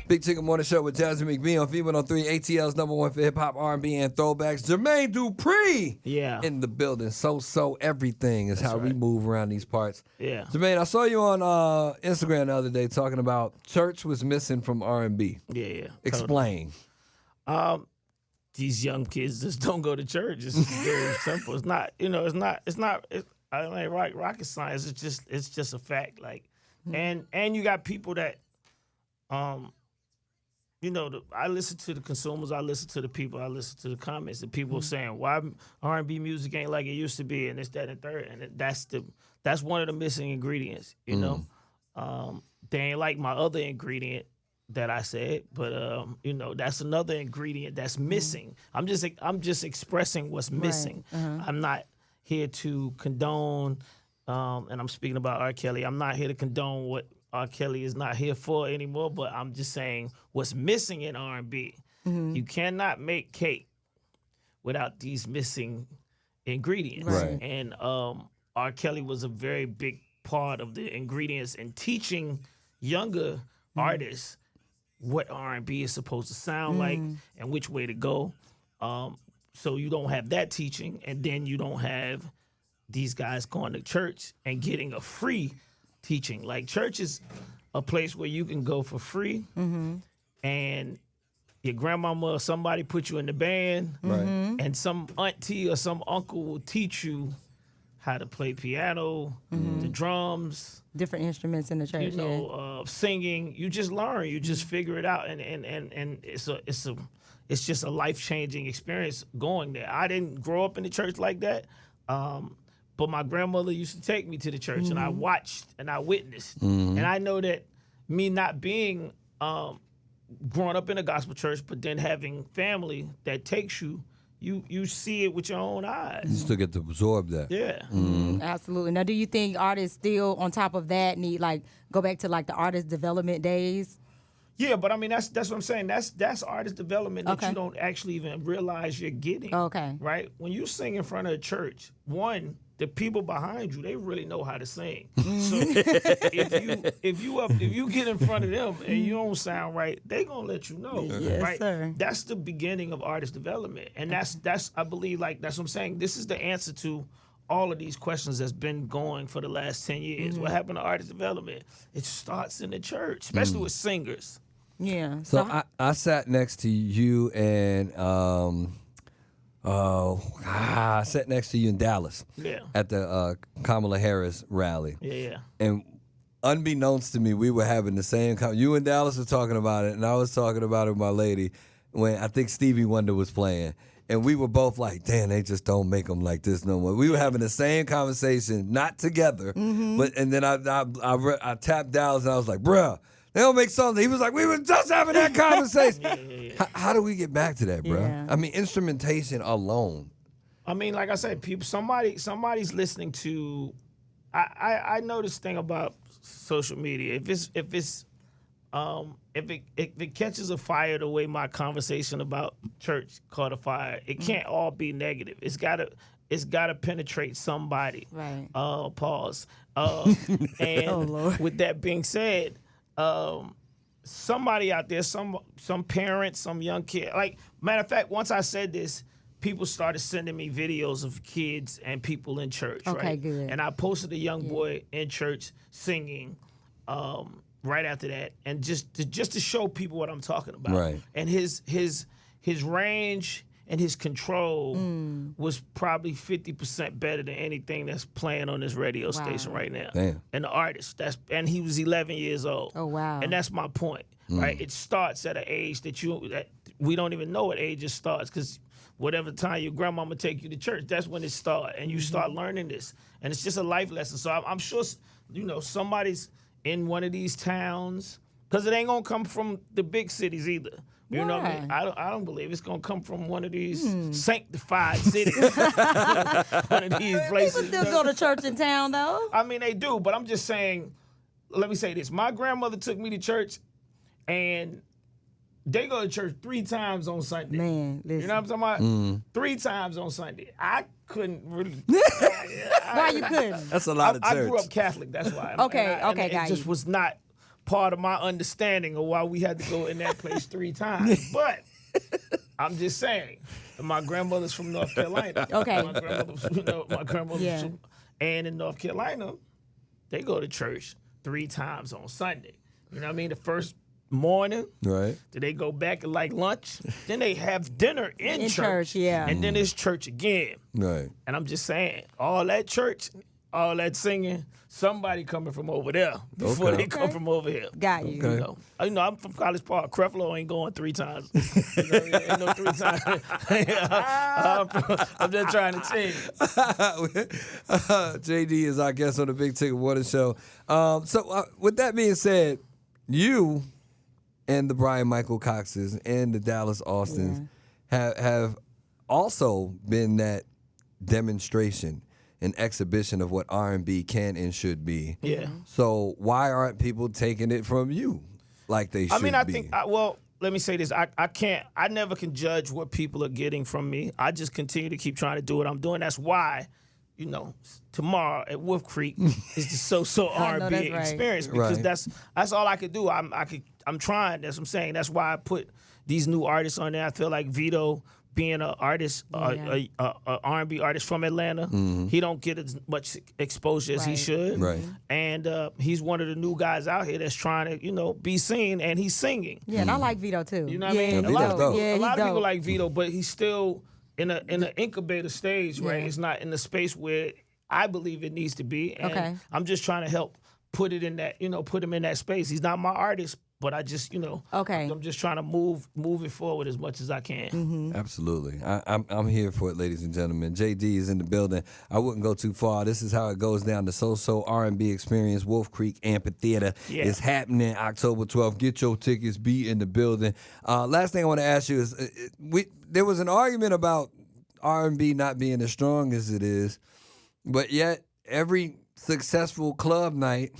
Big Tigger Morning Show with Jasmine McBee on V103, ATL's #1 for hip hop, R&B, and throwbacks. Jermaine Dupri in the building. So everything is how we move around these parts. Yeah. Jermaine, I saw you on Instagram the other day talking about church was missing from R&B. Yeah. Explain. Totally. These young kids just don't go to church. It's very simple. It's not, I don't like rocket science. It's just a fact. Like, and you got people that, I listen to the consumers, I listen to the people, I listen to the comments, and people saying why R&B music ain't like it used to be, and this, that, and third, and that's one of the missing ingredients. You know, they ain't like my other ingredient that I said, but that's another ingredient that's missing. I'm just expressing what's missing. I'm not here to condone, and I'm speaking about R. Kelly. I'm not here to condone what R. Kelly is not here for anymore, but I'm just saying what's missing in R&B. You cannot make cake without these missing ingredients. Right. And R. Kelly was a very big part of the ingredients in teaching younger artists what R&B is supposed to sound like and which way to go. So you don't have that teaching, and then you don't have these guys going to church and getting a free teaching. Like, church is a place where you can go for free, and your grandmama or somebody put you in the band, and some auntie or some uncle will teach you how to play piano, the drums, different instruments in the church. Singing. You just learn. You just figure it out, and it's just a life-changing experience going there. I didn't grow up in the church like that, but my grandmother used to take me to the church, and I watched and I witnessed, and I know that me not being growing up in a gospel church, but then having family that takes you. You see it with your own eyes. You still get to absorb that. Yeah. Absolutely. Now, do you think artists still, on top of that, need go back to the artist development days? Yeah, but I mean that's what I'm saying. That's artist development that you don't actually even realize you're getting. Okay. Right? When you sing in front of a church, one, the people behind you, they really know how to sing. So if you get in front of them and you don't sound right, they gonna let you know. Yes, right? sir. That's the beginning of artist development. And that's I believe that's what I'm saying. This is the answer to all of these questions that's been going for the last 10 years. What happened to artist development? It starts in the church, especially with singers. Yeah. So I sat next to you and I sat next to you in Dallas at the Kamala Harris rally. Yeah. And unbeknownst to me, we were having the same you and Dallas were talking about it, and I was talking about it with my lady when I think Stevie Wonder was playing. And we were both like, damn, they just don't make them like this no more. We were having the same conversation, not together, but and then I tapped Dallas and I was like, bruh, they don't make something. He was like, we were just having that conversation. How do we get back to that, bro? Yeah. I mean, instrumentation alone. I mean, like I said, people. Somebody's listening to. I know this thing about social media. If it catches a fire the way my conversation about church caught a fire, it can't all be negative. It's gotta penetrate somebody. Right. Pause. And Oh, Lord. with that being said. Somebody out there, some parents, some young kid. Like, matter of fact, once I said this, people started sending me videos of kids and people in church. Okay, right? good. And I posted a young boy in church singing right after that, and just to show people what I'm talking about. Right. And his range and his control was probably 50% better than anything that's playing on this radio station right now. Damn. And the artist, and he was 11 years old. Oh, wow. And that's my point, right? It starts at an age that we don't even know what age it starts, because whatever time your grandmama take you to church, that's when it starts, and you start learning this, and it's just a life lesson. So I'm sure, somebody's in one of these towns, because it ain't gonna come from the big cities either. You know what I mean? I don't believe it's gonna come from one of these sanctified cities. One of these places. People still go to church in town, though. I mean, they do, but I'm just saying, let me say this. My grandmother took me to church, and they go to church 3 times on Sunday. Man, listen. You know what I'm talking about? 3 times on Sunday. I couldn't really. Why you couldn't? That's a lot of church. I grew up Catholic, that's why. Okay, and got it just you. was not part of my understanding of why we had to go in that place 3 times. But I'm just saying, my grandmother's from North Carolina. Okay. My grandmother's from, and in North Carolina, they go to church 3 times on Sunday. You know what I mean? The first morning, Right. then they go back at like lunch, then they have dinner in church, yeah. and then it's church again. Right. And I'm just saying, all that church, all that singing, somebody coming from over there before they come from over here. Got you. Okay. You know, I'm from College Park. Creflo ain't going 3 times. You know, ain't no 3 times. I'm just trying to tell you. JD is our guest on the Big Ticket Water Show. So with that being said, you and the Brian Michael Coxes and the Dallas Austins have also been that demonstration and exhibition of what R&B can and should be. Yeah. So why aren't people taking it from you like they should be? I think, well, let me say this. I never can judge what people are getting from me. I just continue to keep trying to do what I'm doing. That's why, you know, tomorrow at Wolf Creek is the So So R&B Experience, because that's all I could do. I'm trying. That's what I'm saying. That's why I put these new artists on there. I feel like VEDO, being an artist, a R&B artist from Atlanta, he don't get as much exposure as he should. Right. And he's one of the new guys out here that's trying to, you know, be seen, and he's singing. Yeah, and I like VEDO too. You know what I mean? Yeah, A lot of Vito's people, dope. a lot of people like VEDO, but he's still in an incubator stage, right? It's not in the space where I believe it needs to be. And I'm just trying to help put it in that, you know, put him in that space. He's not my artist, but I just, you know, I'm just trying to move it forward as much as I can. Absolutely. I'm here for it, ladies and gentlemen. JD is in the building. I wouldn't go too far. This is how it goes down. The So So R&B Experience, Wolf Creek Amphitheater is happening October 12th. Get your tickets. Be in the building. Last thing I want to ask you is, there was an argument about R&B not being as strong as it is, but yet every successful club night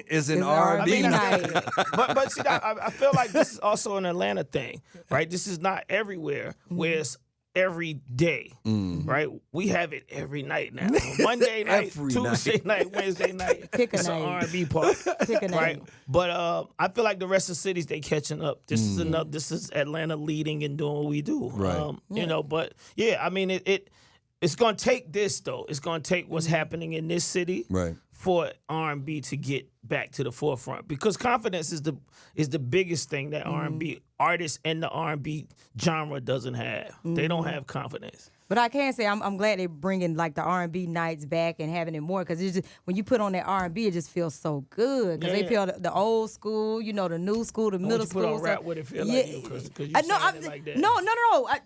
is an R&B night. But see, I feel like this is also an Atlanta thing, right? This is not everywhere where it's every day, right? We have it every night now. Monday night, Tuesday night, Wednesday night. Pick a it's night. an R&B party, Pick a right? night. But I feel like the rest of the cities, they catching up. This is enough. This is Atlanta leading and doing what we do, Right. You know. But yeah, I mean, it's gonna take this though. It's gonna take what's happening in this city, Right. for R&B to get back to the forefront, because confidence is the biggest thing that R&B artists and the R&B genre doesn't have. They don't have confidence. But I can say I'm glad they're bringing like the R&B nights back and having it more, because it's just, when you put on that R&B, it just feels so good, because they feel the old school, you know, the new school, the middle school. Put on rap, what it feel like you, because you saying it like that. No.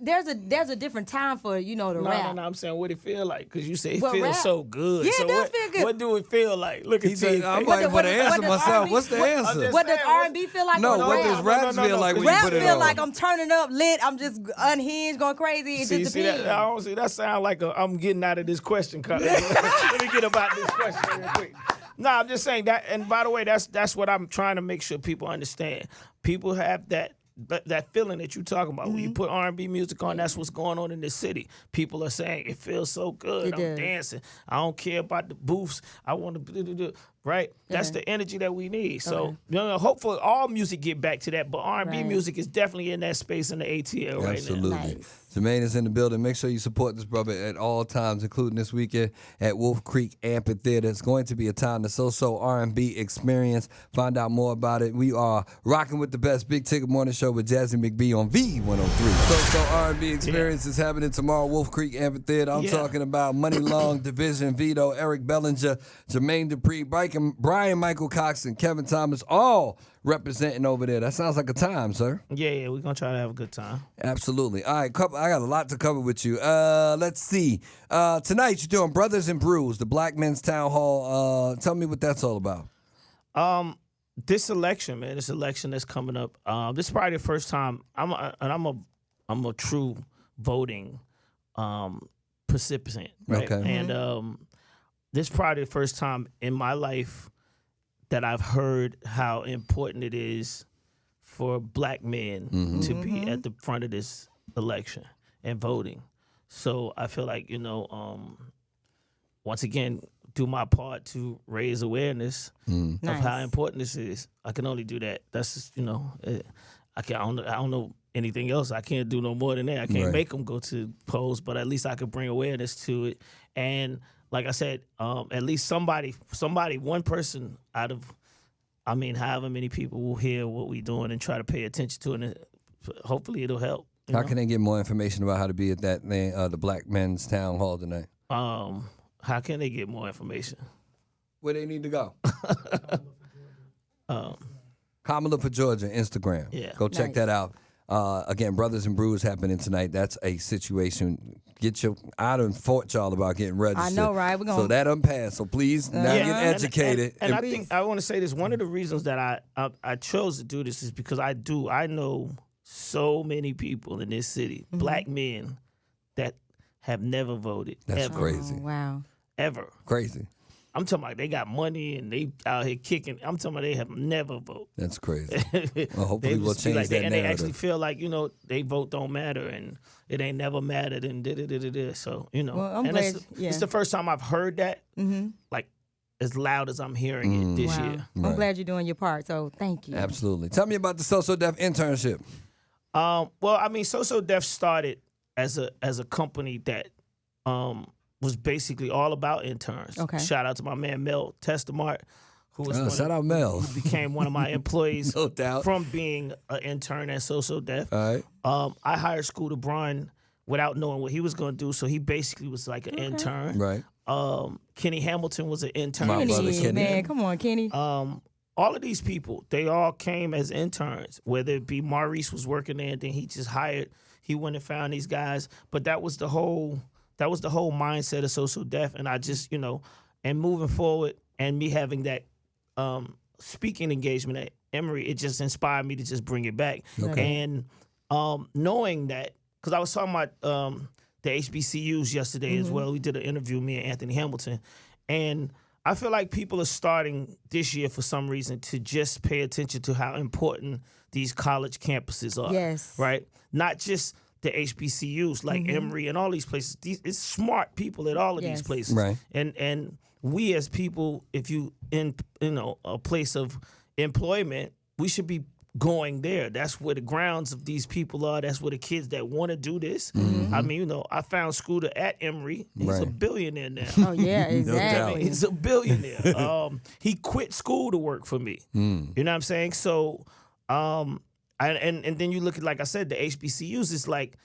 There's a different time for, you know, the rap. No, I'm saying what it feel like, because you say it Well, feels rap- so good. Yeah, so it does what, feel good. What do it feel like? Look at you. I'm waiting for the answer myself. What's the answer? What does R&B feel like? No, on what rap? does rap feel like when you Rap put it feel on? like I'm turning up, lit. I'm just unhinged, going crazy. It just See depends. that? I don't see that sound like I'm getting out of this question. Let me get about this question real quick. No, I'm just saying that. And by the way, that's what I'm trying to make sure people understand. People have that feeling that you're talking about. When you put R&B music on, that's what's going on in this city. People are saying it feels so good. I'm dancing. I don't care about the booths. I want to do. Right? That's the energy that we need. So, you know, hopefully all music get back to that, but R&B music is definitely in that space in the ATL right now. Absolutely. Nice. Jermaine is in the building. Make sure you support this brother at all times, including this weekend at Wolf Creek Amphitheater. It's going to be a time, the So So R&B Experience. Find out more about it. We are rocking with the best Big Ticket Morning Show with Jazzy McBee on V103. So So R&B Experience is happening tomorrow, Wolf Creek Amphitheater. I'm talking about Muni Long, Division, VEDO, Eric Bellinger, Jermaine Dupri, Brian Michael Cox, and Kevin Thomas, all representing over there. That sounds like a time, sir. Yeah, we're going to try to have a good time. Absolutely. All right, I got a lot to cover with you. Let's see. Tonight you're doing Brothas Brews, the Black Men's Town Hall. Tell me what that's all about. This election that's coming up. This is probably the first time I'm a true voting participant, right? Okay. And this is probably the first time in my life that I've heard how important it is for black men to be at the front of this election and voting. So I feel like, you know, once again, do my part to raise awareness of Nice. how important this is. I can only do that. That's just, I don't know anything else. I can't do no more than that. I can't make them go to polls, but at least I could bring awareness to it. And like I said, at least somebody, one person out of, however many people will hear what we're doing and try to pay attention to it. And hopefully it'll help. How can they get more information about how to be at that the Black Men's Town Hall tonight? How can they get more information? Where they need to go? Kamala for Georgia, Instagram. Yeah. Go check that out. Again, Brothas and Brews happening tonight. That's a situation. I done fought y'all about getting registered. I know, right? We're gonna... So that unpassed. So please, now get educated. And I think I want to say this. One of the reasons that I chose to do this is because I know so many people in this city, Black men, that have never voted. That's ever. crazy. Oh, wow. Ever. Crazy. I'm talking about they got money and they out here kicking. I'm talking about they have never voted. That's crazy. Well, hopefully we'll change that and narrative. they actually feel like, they vote don't matter and it ain't never mattered and da-da-da-da-da. So, Well, I'm and glad, it's the first time I've heard that, like, as loud as I'm hearing it this year. I'm glad you're doing your part, so thank you. Absolutely. Tell me about the So So Def internship. So So Def started as a company that was basically all about interns. Okay. Shout out to my man Mel Testamart, who was Shout out Mel. who became one of my employees No doubt. from being an intern at So So Def. All right. I hired Scooter Braun without knowing what he was going to do, so he basically was like an intern. Right. Kenny Hamilton was an intern. My brother Kenny. Man, come on, Kenny. All of these people, they all came as interns, whether it be Maurice was working there and then he went and found these guys. But that was the whole mindset of So So Def. And I just, and moving forward and me having that speaking engagement at Emory, it just inspired me to just bring it back. Okay. And knowing that, because I was talking about the HBCUs yesterday as well. We did an interview, me and Anthony Hamilton. And I feel like people are starting this year for some reason to just pay attention to how important these college campuses are. Yes. Right? Not just the HBCUs like Emory and all these places. It's smart people at all of these places. Right. And we as people, if you in a place of employment, we should be going there. That's where the grounds of these people are. That's where the kids that want to do this. I found Scooter at Emory. He's a billionaire now. Oh yeah, doubt. exactly. He's a billionaire. He quit school to work for me. You know what I'm saying? So, and then you look at, like I said, the HBCUs. It's like,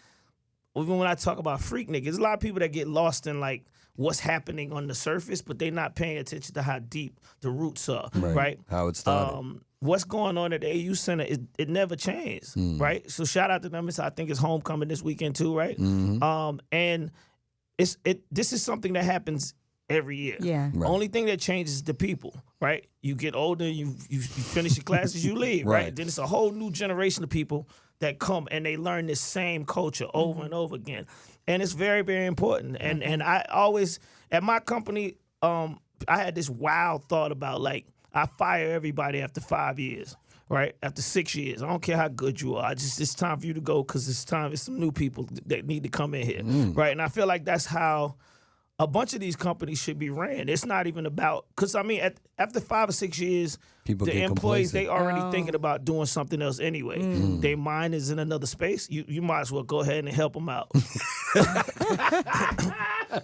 even when I talk about freak niggas, there's a lot of people that get lost in like what's happening on the surface, but they're not paying attention to how deep the roots are. Right? How it started. What's going on at the AU Center, it never changed, right? So shout out to them. I think it's homecoming this weekend too, right? And this is something that happens every year. Yeah. Right. Only thing that changes is the people, right? You get older, you finish your classes, you leave, right? Then it's a whole new generation of people that come and they learn this same culture over and over again. And it's very, very important. And I always, at my company, I had this wild thought about like, I fire everybody after 5 years, right? After 6 years. I don't care how good you are. It's time for you to go because it's some new people that need to come in here, right? And I feel like that's how a bunch of these companies should be ran. It's not even about, because after 5 or 6 years, People the get employees, complacent. they already thinking about doing something else anyway. Their mind is in another space. You might as well go ahead and help them out. You know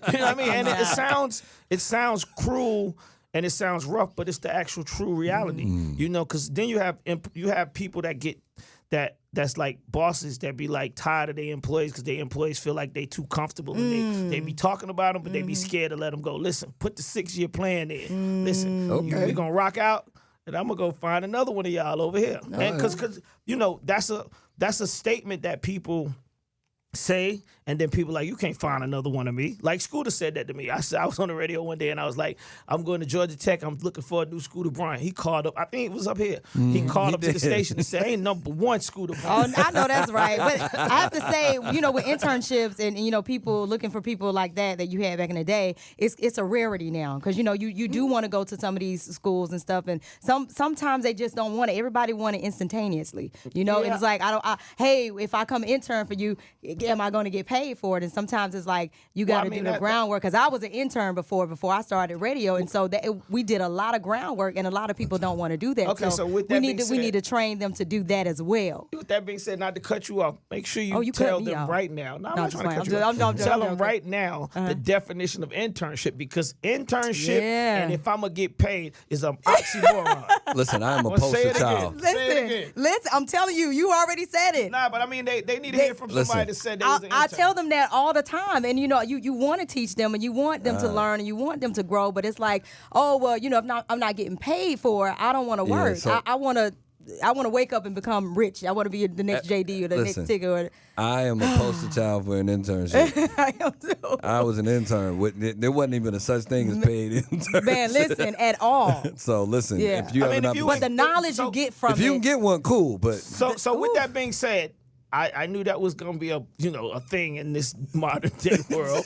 what I mean? And it sounds cruel and it sounds rough, but it's the actual true reality. Because then you have people that get that's like bosses that be like tired of their employees because their employees feel like they too comfortable and they be talking about them, but they be scared to let them go. Listen, put the 6-year plan in. Listen, we gonna rock out, and I'm gonna go find another one of y'all over here. And because that's a statement that people say, and then people like, you can't find another one of me. Like Scooter said that to me. I was on the radio one day and I was like, I'm going to Georgia Tech. I'm looking for a new Scooter Braun. He called up. I think it was up here. He called up to the station and said, ain't number one Scooter Braun. Oh, I know that's right. But I have to say, with internships and, people looking for people like that you had back in the day, it's a rarity now. Because, you do want to go to some of these schools and stuff. And sometimes they just don't want it. Everybody want it instantaneously. And it's like, hey, if I come intern for you, am I going to get paid for it? And sometimes it's like you got to do the groundwork. Because I was an intern before I started radio, and so we did a lot of groundwork, and a lot of people don't want to do that. Okay, so with that we need to train them to do that as well. With that being said, not to cut you off, make sure you tell them right now. No, I'm not trying to cut you off. Tell them right now the definition of internship, because internship and if I'm gonna get paid is an oxymoron. Listen, I am a poster child. Listen, I'm telling you, you already said it. Nah, but I mean, they need to hear from somebody that said they was an intern. I tell them that all the time, and you want to teach them, and you want them to learn, and you want them to grow, but it's like, oh well, if I'm not getting paid for it, I don't want to work. So, I want to wake up and become rich. I want to be the next JD or the next Tigger. I am a poster child for an internship. I am too. I was an intern. There wasn't even a such thing as paid intern. Man, listen, at all. So listen, if you but the knowledge you get from if you can get one, cool. But so with that being said, I knew that was gonna be a thing in this modern day world.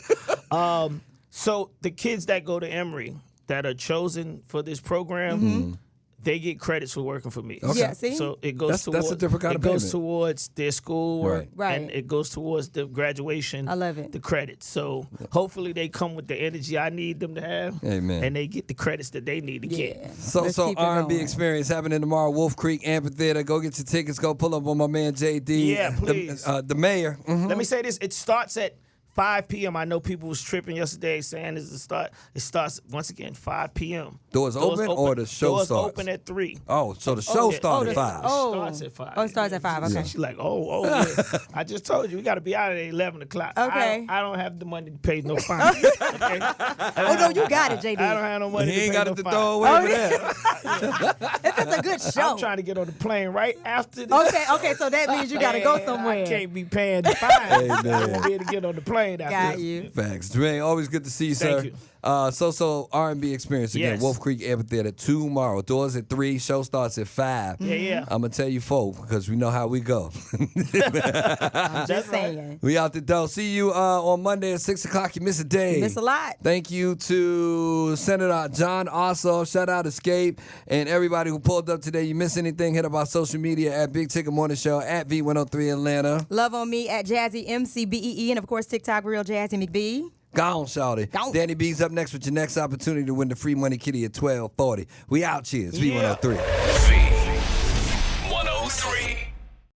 So the kids that go to Emory that are chosen for this program, they get credits for working for me. Okay. Yeah, see? So it goes that's a different kind of payment. It goes towards their schoolwork, Right. and it goes towards the graduation. I love it. The credits. So hopefully they come with the energy I need them to have. Amen. And they get the credits that they need to get. So R&B Experience happening tomorrow, Wolf Creek Amphitheater. Go get your tickets. Go pull up on my man JD. Yeah, please. The mayor. Let me say this. It starts at 5 p.m. I know people was tripping yesterday saying it's the start. It starts, once again, 5 p.m. Doors open or the show doors starts? open at 3. Oh, so the show starts at 5. It starts at 5. Oh, it starts at 5. Okay. She's like, yeah. I just told you, we got to be out at 11 o'clock. Okay. I don't have the money to pay no fine. Okay? Oh, no, you got it, JD. I don't have no money He ain't to pay got no it to fine. throw away for that. If it's a good show. I'm trying to get on the plane right after this. Okay, so that means you got to go somewhere. I can't be paying the fine. I won't be able to get on the plane after Got this. you. Facts. Jermaine, always good to see you, sir. Thank you. So R&B Experience again. Yes. Wolf Creek Amphitheater tomorrow. Doors at 3. Show starts at 5. Yeah. I'm gonna tell you 4 because we know how we go. Just saying. We out the door. See you on Monday at 6 o'clock. You miss a day. Miss a lot. Thank you to Senator John Ossoff. Shout out Escape and everybody who pulled up today. You miss anything? Hit up our social media at Big Ticket Morning Show at V103 Atlanta. Love on me at Jazzy MCBEE, and of course TikTok Real Jazzy McBee. Gone, shawty. Gone. Danny B's up next with your next opportunity to win the free money kitty at 12:40. We out. Cheers. V103.